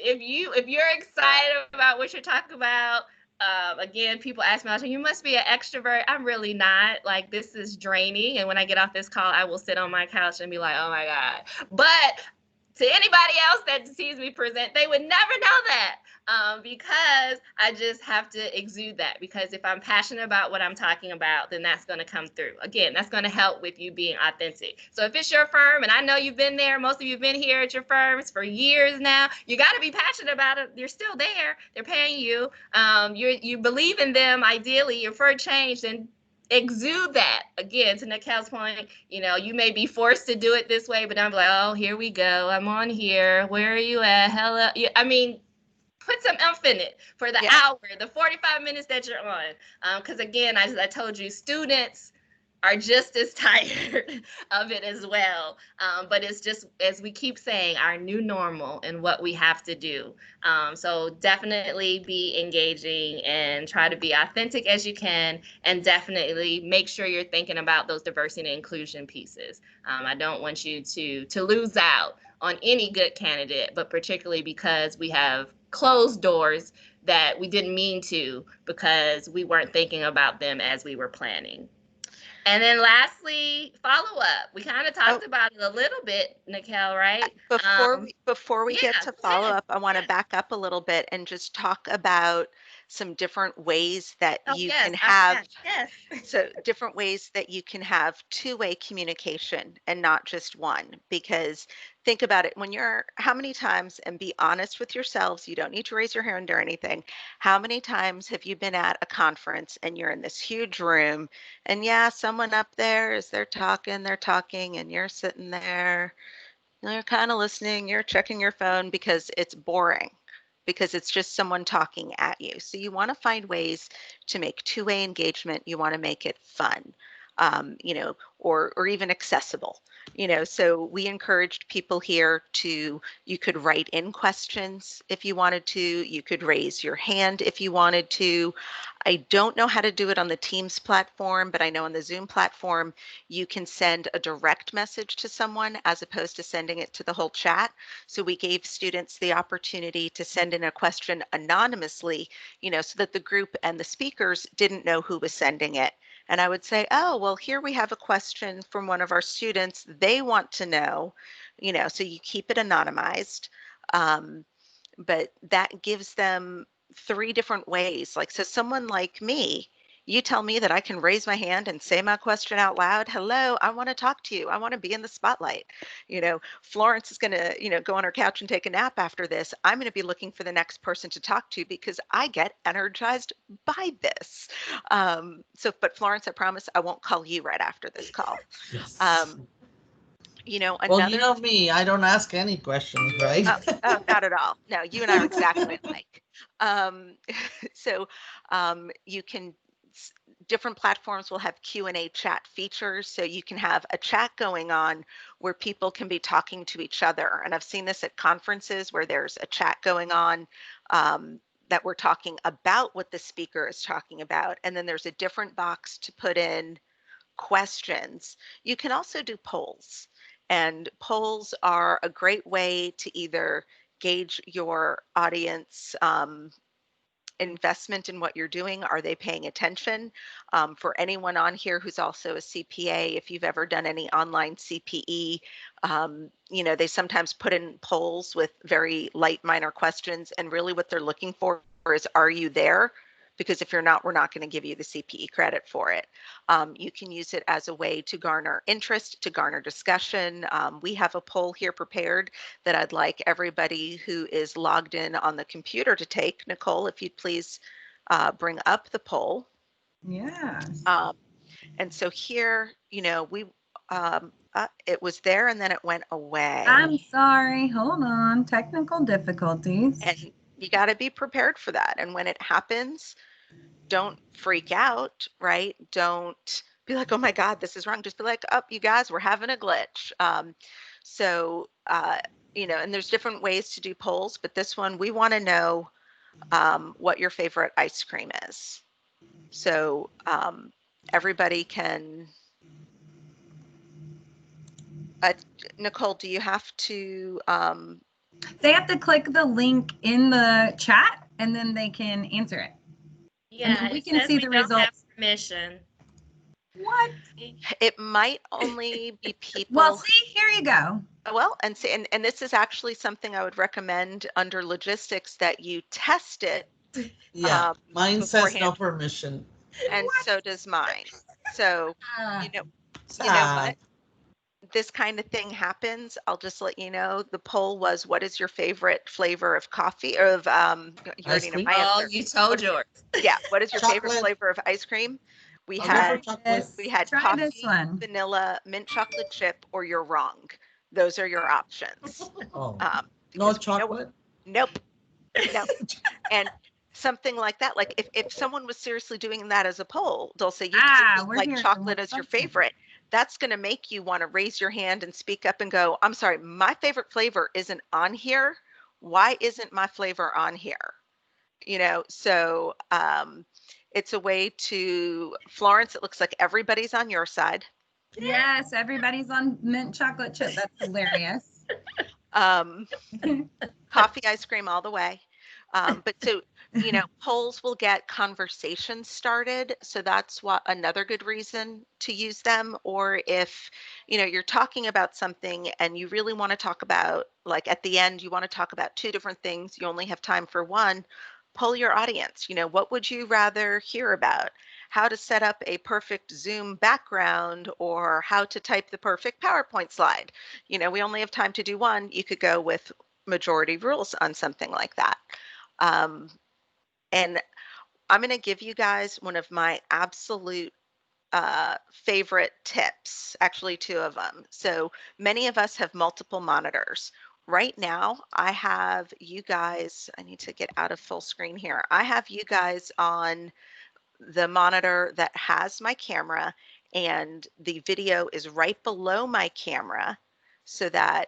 If you're excited about what you're talking about, again, people ask me all the time, you must be an extrovert. I'm really not. Like, this is draining. And when I get off this call, I will sit on my couch and be like, oh my God. But to anybody else that sees me present, they would never know that, because I just have to exude that. Because if I'm passionate about what I'm talking about, then that's going to come through. Again, that's going to help with you being authentic. So if it's your firm, and I know you've been there, most of you have been here at your firms for years now, you got to be passionate about it. You're still there. They're paying you. You believe in them. Ideally, you're for change, then exude that. Again, to Nikail's point, you may be forced to do it this way, but I'm like, oh, here we go. I'm on here. Where are you at? Hello. I mean, put some oomph in it for the hour, the 45 minutes that you're on. Because again, as I told you, students are just as tired of it as well. But it's just, as we keep saying, our new normal and what we have to do. So definitely be engaging and try to be authentic as you can, and definitely make sure you're thinking about those diversity and inclusion pieces. I don't want you to lose out on any good candidate, but particularly because we have closed doors that we didn't mean to, because we weren't thinking about them as we were planning. And then lastly, follow up. We kind of talked about it a little bit, Nikail, right? Before we get to follow up, I want to back up a little bit and just talk about some different ways that you can have different ways that you can have two-way communication and not just one. Because think about it, how many times, and be honest with yourselves, you don't need to raise your hand or anything, how many times have you been at a conference and you're in this huge room, and someone up there they're talking, and you're sitting there, you're kind of listening, you're checking your phone because it's boring, because it's just someone talking at you. So you want to find ways to make two-way engagement. You want to make it fun, or even accessible. So we encouraged people here you could write in questions if you wanted to, you could raise your hand if you wanted to. I don't know how to do it on the Teams platform, but I know on the Zoom platform, you can send a direct message to someone as opposed to sending it to the whole chat. So we gave students the opportunity to send in a question anonymously, so that the group and the speakers didn't know who was sending it. And I would say, oh, well, here we have a question from one of our students. They want to know, so you keep it anonymized. But that gives them 3 different ways. Like, so someone like me, you tell me that I can raise my hand and say my question out loud. Hello, I want to talk to you. I want to be in the spotlight. Florence is going to, go on her couch and take a nap after this. I'm going to be looking for the next person to talk to because I get energized by this. But Florence, I promise I won't call you right after this call. Yes. Well, you know me, I don't ask any questions, right? Oh, not at all. No, you and I are exactly alike. You can, different platforms will have Q&A chat features, so you can have a chat going on where people can be talking to each other. And I've seen this at conferences where there's a chat going on that we're talking about what the speaker is talking about, and then there's a different box to put in questions. You can also do polls. And polls are a great way to either gauge your audience investment in what you're doing. Are they paying attention? For anyone on here who's also a CPA, if you've ever done any online CPE, they sometimes put in polls with very light minor questions, and really what they're looking for is, are you there? Because if you're not, we're not going to give you the CPE credit for it. You can use it as a way to garner interest, to garner discussion. We have a poll here prepared that I'd like everybody who is logged in on the computer to take. Nicole, if you'd please bring up the poll. Yeah. And so here, it was there and then it went away. I'm sorry. Hold on. Technical difficulties. And you got to be prepared for that. And when it happens, don't freak out, right? Don't be like, oh my God, this is wrong. Just be like, oh, you guys, we're having a glitch. And there's different ways to do polls, but this one, we want to know what your favorite ice cream is. So everybody can, Nicole, do you have to? They have to click the link in the chat and then they can answer it. Yeah, we can see the results. Have permission. What? It might only be people. Well, see, here you go. Well, and this is actually something I would recommend under logistics, that you test it. Yeah, mine says no permission. And what? So does mine. So, you know what? This kind of thing happens. I'll just let you know. The poll was, what is your favorite flavor of coffee, or of you already know my answer. You told yours. Yeah, what is your favorite flavor of ice cream? We had coffee, vanilla, mint chocolate chip, or you're wrong. Those are your options. No chocolate? Nope. No. And something like that, like if someone was seriously doing that as a poll, they'll say, you like chocolate as your favorite. That's going to make you want to raise your hand and speak up and go, I'm sorry, my favorite flavor isn't on here. Why isn't my flavor on here? So it's a way to, Florence, it looks like everybody's on your side. Yes, everybody's on mint chocolate chip. That's hilarious. Coffee, ice cream all the way. But so, polls will get conversations started. So that's another good reason to use them. Or if, you're talking about something and you really want to talk about, like at the end, you want to talk about 2 different things, you only have time for one, poll your audience. What would you rather hear about? How to set up a perfect Zoom background, or how to type the perfect PowerPoint slide. We only have time to do one. You could go with majority rules on something like that. And I'm going to give you guys one of my absolute favorite tips, actually 2 of them. So many of us have multiple monitors. Right now, I have you guys, I need to get out of full screen here. I have you guys on the monitor that has my camera, and the video is right below my camera so that,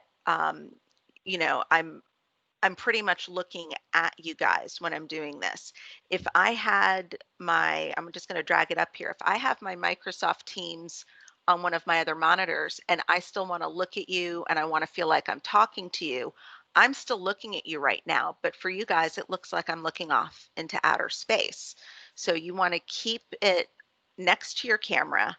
you know, I'm pretty much looking at you guys when I'm doing this. If I had my, I'm just going to drag it up here. If I have my Microsoft Teams on one of my other monitors and I still want to look at you and I want to feel like I'm talking to you, I'm still looking at you right now. But for you guys, it looks like I'm looking off into outer space. So you want to keep it next to your camera.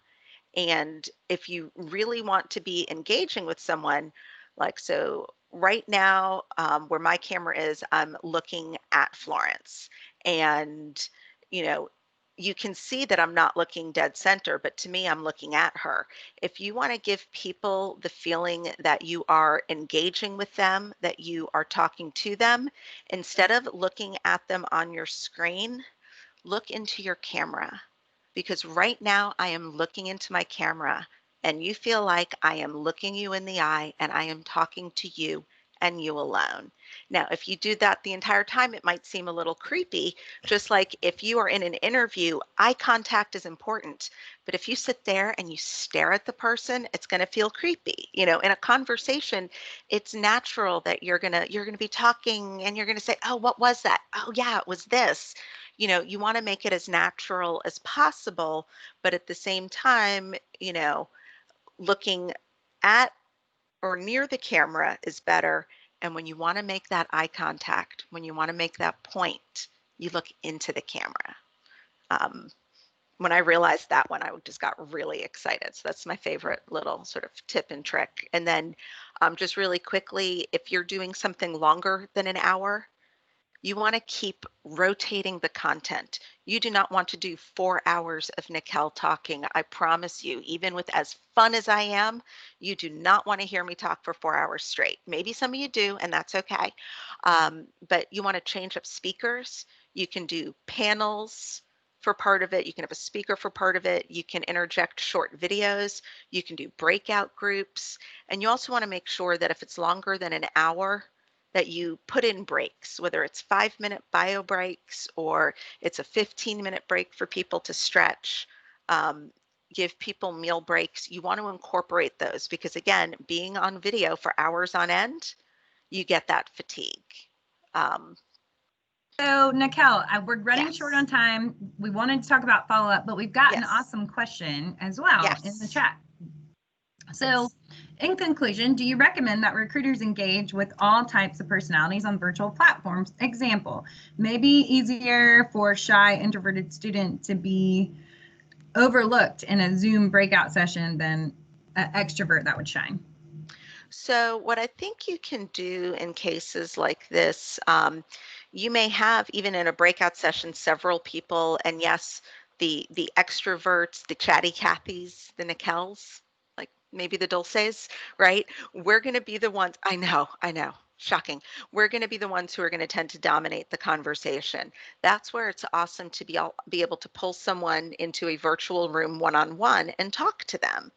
And if you really want to be engaging with someone, like, so right now, where my camera is, I'm looking at Florence, and, you know, you can see that I'm not looking dead center, but to me, I'm looking at her. If you want to give people the feeling that you are engaging with them, that you are talking to them, instead of looking at them on your screen, look into your camera, because right now I am looking into my camera and you feel like I am looking you in the eye and I am talking to you and you alone. Now, if you do that the entire time, it might seem a little creepy. Just like if you are in an interview, eye contact is important. But if you sit there and you stare at the person, it's going to feel creepy. You know, in a conversation, it's natural that you're going to be talking and you're going to say, "Oh, what was that? Oh, yeah, it was this." You know, you want to make it as natural as possible, but at the same time, you know, looking at or near the camera is better. And when you want to make that eye contact, when you want to make that point, you look into the camera. When I realized that one, I just got really excited. So that's my favorite little sort of tip and trick. And then just really quickly, if you're doing something longer than an hour, you want to keep rotating the content. You do not want to do 4 hours of Nikail talking. I promise you, even with as fun as I am, you do not want to hear me talk for 4 hours straight. Maybe some of you do, and that's okay. But you want to change up speakers. You can do panels for part of it. You can have a speaker for part of it. You can interject short videos. You can do breakout groups. And you also want to make sure that if it's longer than an hour, that you put in breaks, whether it's 5-minute bio breaks or it's a 15-minute break for people to stretch, give people meal breaks. You want to incorporate those because, again, being on video for hours on end, you get that fatigue. So, Nikail, we're running Yes. short on time. We wanted to talk about follow-up, but we've got an awesome question as well in the chat. So, in conclusion, do you recommend that recruiters engage with all types of personalities on virtual platforms? Example, maybe easier for a shy, introverted student to be overlooked in a Zoom breakout session than an extrovert that would shine. So what I think you can do in cases like this, you may have, even in a breakout session, several people, and yes, the extroverts, the chatty Cathys, the Nikails, like maybe the Dulces, right? We're going to be the ones, I know, shocking. We're going to be the ones who are going to tend to dominate the conversation. That's where it's awesome to be able to pull someone into a virtual room one-on-one and talk to them,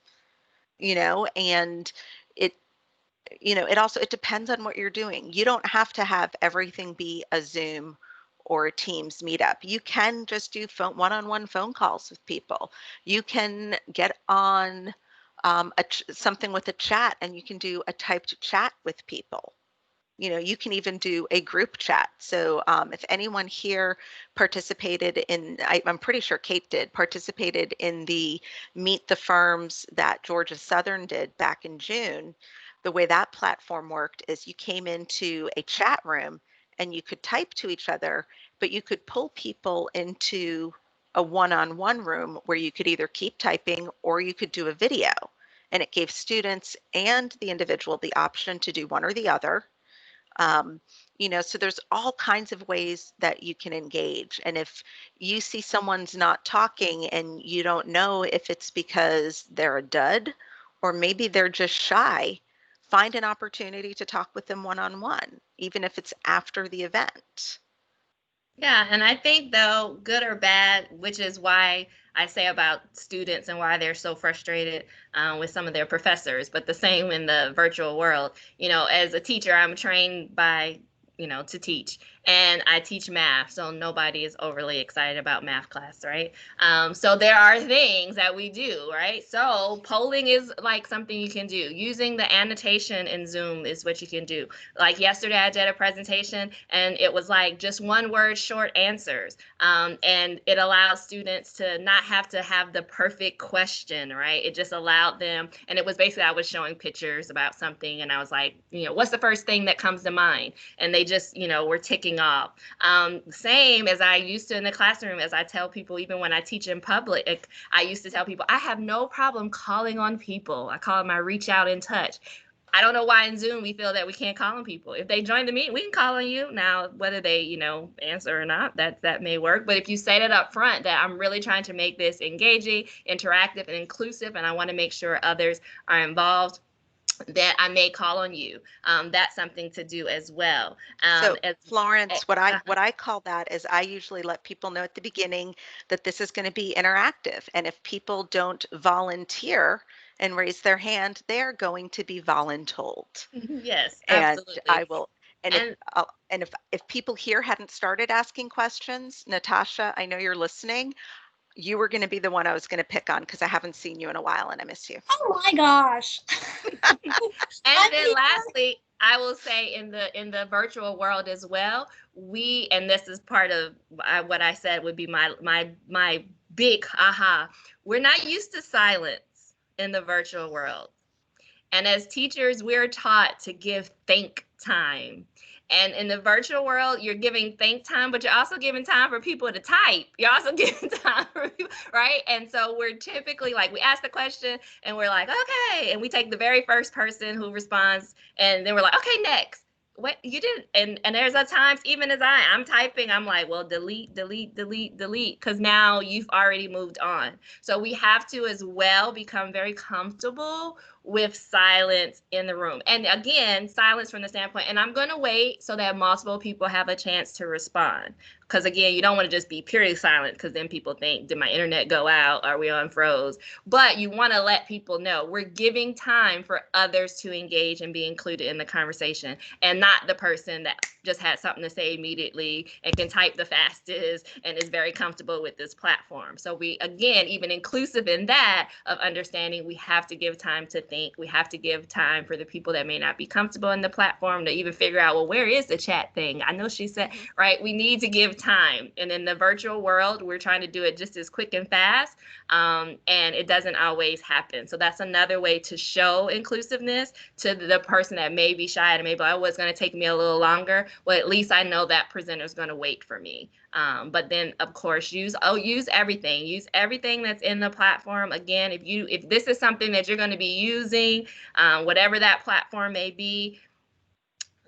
you know, and it depends on what you're doing. You don't have to have everything be a Zoom or a Teams meetup. You can just do one-on-one phone calls with people. You can get on something with a chat, and you can do a typed chat with people. You know, you can even do a group chat. So if anyone here participated in, I'm pretty sure Kate participated in the Meet the Firms that Georgia Southern did back in June. The way that platform worked is you came into a chat room and you could type to each other, but you could pull people into a one-on-one room where you could either keep typing or you could do a video. And it gave students and the individual the option to do one or the other. So there's all kinds of ways that you can engage. And if you see someone's not talking and you don't know if it's because they're a dud or maybe they're just shy, find an opportunity to talk with them one-on-one, even if it's after the event. Yeah, and I think though, good or bad, which is why I say about students and why they're so frustrated with some of their professors, but the same in the virtual world. You know, as a teacher, I'm trained by, to teach. and I teach math, so nobody is overly excited about math class, right? So there are things that we do, right? So polling is like something you can do. Using the annotation in Zoom is what you can do. Like yesterday, I did a presentation, and it was like just one word short answers, and it allows students to not have to have the perfect question, right? It just allowed them, and it was basically I was showing pictures about something, and I was like, what's the first thing that comes to mind? And they just, were ticking off. Same as I used to in the classroom, as I tell people, even when I teach in public, I used to tell people, I have no problem calling on people. I call it my reach out and touch. I don't know why in Zoom we feel that we can't call on people. If they join the meeting, we can call on you. Now, whether they, answer or not, that may work. But if you say that up front, that I'm really trying to make this engaging, interactive, and inclusive, and I want to make sure others are involved, that I may call on you. That's something to do as well. So Florence, what I call that is I usually let people know at the beginning that this is going to be interactive. And if people don't volunteer and raise their hand, they're going to be voluntold. Yes, And absolutely. I will, and if people here hadn't started asking questions, Natasha, I know you're listening. You were going to be the one I was going to pick on because I haven't seen you in a while and I miss you. Oh my gosh. And then lastly, I will say in the virtual world as well, and this is part of what I said would be my big aha. We're not used to silence in the virtual world. And as teachers, we're taught to give think time. And in the virtual world, you're giving think time, but you're also giving time for people to type. You're also giving time for people, right? And so we're typically like, we ask the question and we're like, okay. And we take the very first person who responds, and then we're like, okay, next. What you did, and there's a times even as I'm typing, I'm like, well, delete, because now you've already moved on. So we have to as well become very comfortable with silence in the room. And again, silence from the standpoint, and I'm going to wait so that multiple people have a chance to respond. Because again, you don't want to just be purely silent, because then people think, did my internet go out? Are we on froze? But you want to let people know we're giving time for others to engage and be included in the conversation, and not the person that just had something to say immediately and can type the fastest and is very comfortable with this platform. So we, again, even inclusive in that of understanding, we have to give time to think. We have to give time for the people that may not be comfortable in the platform to even figure out, well, where is the chat thing? I know she said, right? We need to give time. And in the virtual world, we're trying to do it just as quick and fast. And it doesn't always happen. So that's another way to show inclusive-ness to the person that may be shy and maybe, oh, it's going to take me a little longer. Well, at least I know that presenter is going to wait for me. But then, of course, use everything. Use everything that's in the platform. Again, if this is something that you're going to be using, whatever that platform may be,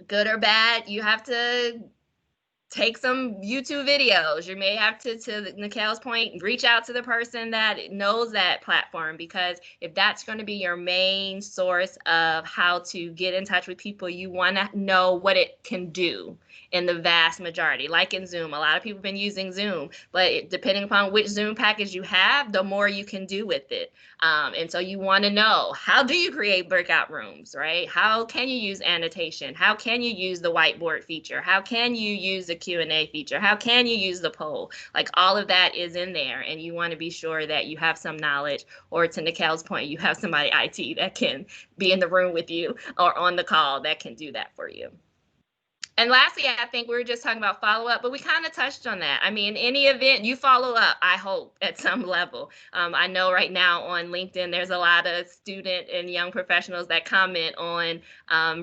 good or bad, you have to take some YouTube videos. You may have to Nikail's point, reach out to the person that knows that platform, because if that's going to be your main source of how to get in touch with people, you want to know what it can do in the vast majority. Like in Zoom, a lot of people have been using Zoom, but depending upon which Zoom package you have, the more you can do with it. And so you want to know, how do you create breakout rooms, right? How can you use annotation? How can you use the whiteboard feature? How can you use the Q&A feature? How can you use the poll? Like, all of that is in there, and you want to be sure that you have some knowledge, or to Nikail's point, you have somebody IT that can be in the room with you or on the call that can do that for you. And lastly, I think we were just talking about follow-up, but we kind of touched on that. I mean, any event, you follow up, I hope, at some level. I know right now on LinkedIn, there's a lot of student and young professionals that comment on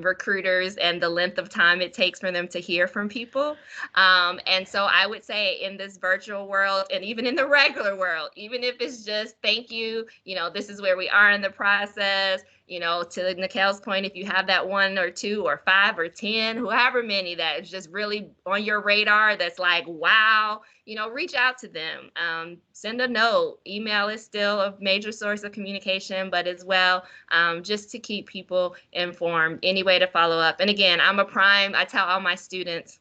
recruiters and the length of time it takes for them to hear from people. And so I would say in this virtual world, and even in the regular world, even if it's just thank you, this is where we are in the process. To Nikail's point, if you have that 1 or 2 or 5 or 10, however many that is just really on your radar, that's like, wow, reach out to them. Send a note. Email is still a major source of communication, but as well, just to keep people informed, any way to follow up. And again, I tell all my students,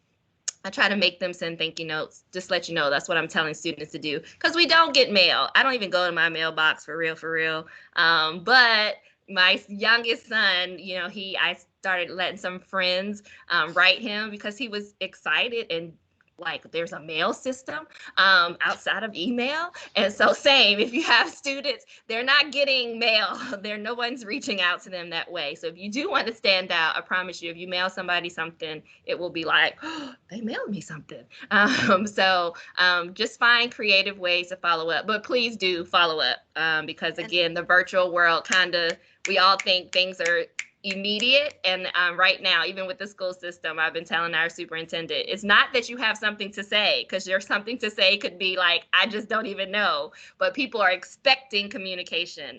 I try to make them send thank you notes. Just let you know, that's what I'm telling students to do, because we don't get mail. I don't even go to my mailbox for real. But my youngest son, I started letting some friends write him because he was excited and like there's a mail system outside of email. And so same, if you have students, they're not getting mail. No one's reaching out to them that way. So if you do want to stand out, I promise you, if you mail somebody something, it will be like, oh, they mailed me something. Just find creative ways to follow up, but please do follow up because again, the virtual world we all think things are immediate. And right now, even with the school system, I've been telling our superintendent, it's not that you have something to say, because your something to say could be like, I just don't even know, but people are expecting communication.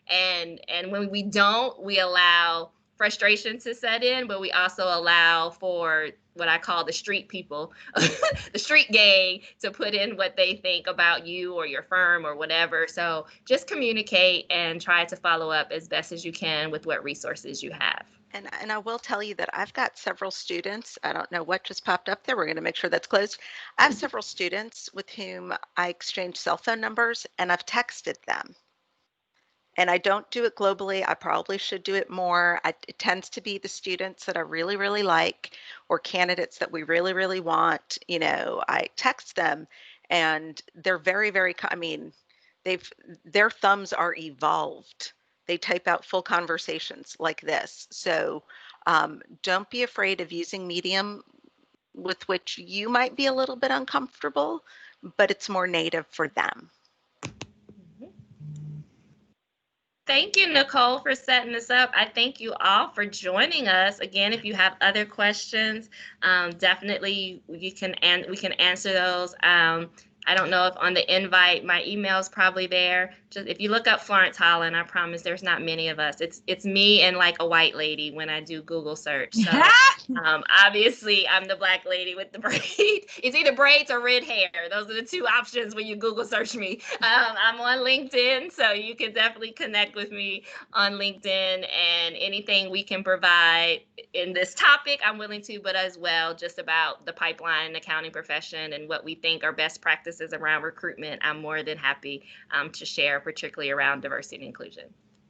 And when we don't, we allow frustration to set in, but we also allow for what I call the street people, the street gang, to put in what they think about you or your firm or whatever. So just communicate and try to follow up as best as you can with what resources you have. And I will tell you that I've got several students. I don't know what just popped up there. We're going to make sure that's closed. I have several students with whom I exchange cell phone numbers, and I've texted them. And I don't do it globally. I probably should do it more. It tends to be the students that I really, really like or candidates that we really, really want. You know, I text them and they're very, very, I mean, their thumbs are evolved. They type out full conversations like this. So don't be afraid of using medium with which you might be a little bit uncomfortable, but it's more native for them. Thank you, Nicole, for setting this up. I thank you all for joining us. Again, if you have other questions, definitely we can answer those. I don't know if on the invite, my email is probably there. Just if you look up Florence Holland, I promise there's not many of us. It's me and like a white lady when I do Google search. So obviously I'm the Black lady with the braid. It's either braids or red hair. Those are the two options when you Google search me. I'm on LinkedIn, so you can definitely connect with me on LinkedIn, and anything we can provide in this topic, I'm willing to, but as well, just about the pipeline accounting profession and what we think are best practices around recruitment, I'm more than happy to share, particularly around diversity and inclusion.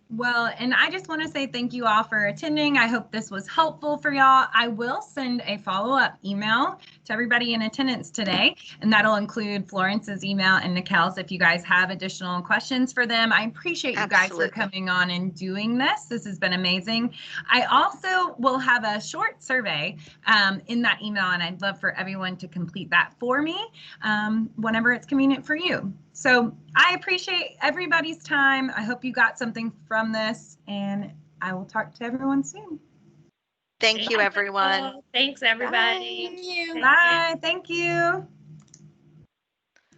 Well, and I just want to say thank you all for attending. I hope this was helpful for y'all. I will send a follow-up email to everybody in attendance today, and that'll include Florence's email and Nikail's if you guys have additional questions for them. I appreciate you guys for coming on and doing this. This has been amazing. I also will have a short survey in that email, and I'd love for everyone to complete that for me whenever it's convenient for you. So I appreciate everybody's time. I hope you got something from this, and I will talk to everyone soon. Thank you, everyone. Thanks, everybody. Bye. Bye. Thank you.